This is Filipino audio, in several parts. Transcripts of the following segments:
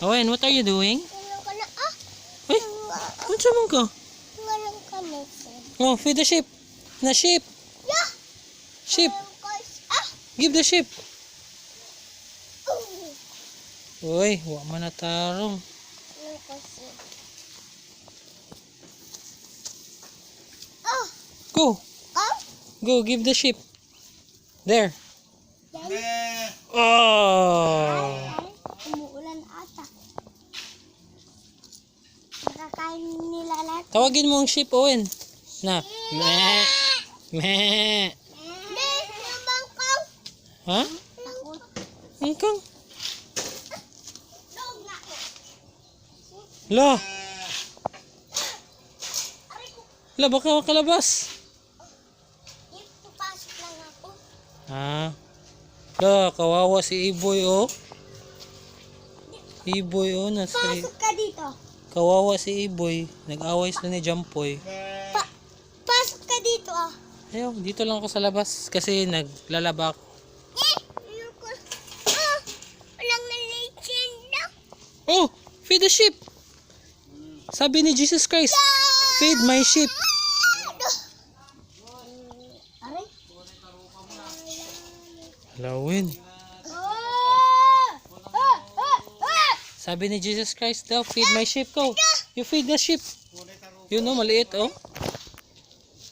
Owen, what are you doing? Walang ka na, ah. Ay, ano man ka? Walang ka na, sir. Oh, feed the sheep. Na sheep. Yeah. Sheep. Walang ka, ah. Give the sheep. Oh. Uy, wa man na tarong. Walang ka, sir. Oh. Go. Oh. Go, give the sheep. There. Yan. Oh. Ay, umuulan ata. Nakakain nila lahat. Tawagin mo ang sheep, Owen. Na. Meh. Meh. Hindi, yung bangkong. Ha? Takot. Angkang. Log na ako. La. Aray ko, La, baka makalabas. ipapasok lang ako. Ah. La, kawawa si Iboy, oh. Iboy, oh. Pasok ka dito. Kawawa si Iboy. Nag-away sila ni Jampoy. Pasok ka dito, ah. Ayaw, dito lang ako sa labas. Kasi naglalaba ako. Ayoko. Ah, walang nalilitsin lang. Oh, feed the sheep. Sabi ni Jesus Christ, feed my sheep. Aray. Lawin. Sabi ni Jesus Christ daw, feed my sheep ko. You feed the sheep. Yun oh, maliit oh.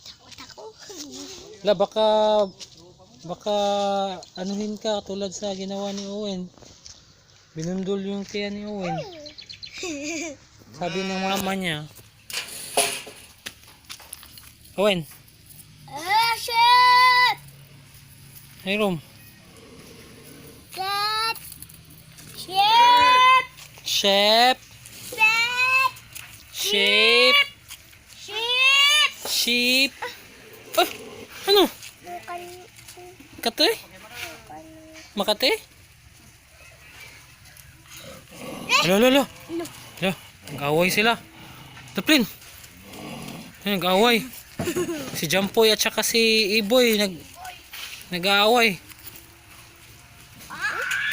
Takot ako. La, baka anuhin ka tulad sa ginawa ni Owen. Binundol yung tiyan ni Owen. Sabi ng mama niya. Owen, Ah, shit! hey Rom. Shit! Shit! Sheep, Shit! sheep, Shit! sheep. Ah, ano? Kate? Makate? Alo, alo, alo. Alo, nag-away sila. Taplin. Nag-away. Si Jampoy at saka si Iboy nag-aaway.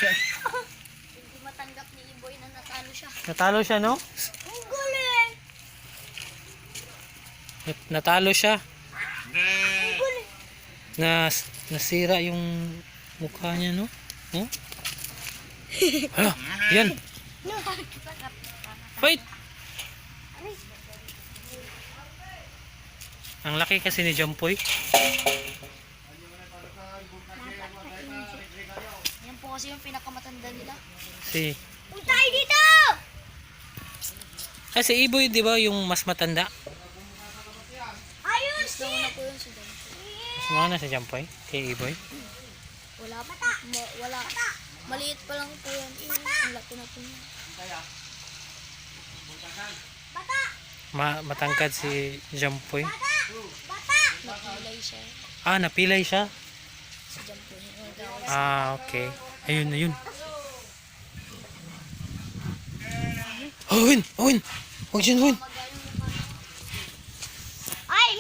Hindi matanggap ni Iboy na natalo siya. Natalo siya, no? Ang guling! Natalo siya. Ang guling! Nasira yung mukha niya, no? Oh? Hala, yan. Wait! Ang laki kasi ni Jampoy. Yan po kasi yung pinakamatanda nila. Si Punta kayo dito! si Iboy, di ba, yung mas matanda? Ayun siya! Sumama na si Jampoy kay Iboy. Wala pa. Wala. Maliit pa lang po yan. Ang laki na po yan. Bata! Matangkad si Jampoy. Bata! Napilay siya. Ah, napilay siya. Si Jampoy. Ah, okay. Ayun, ayun. Owen! Owen! Huwag dyan, Owen!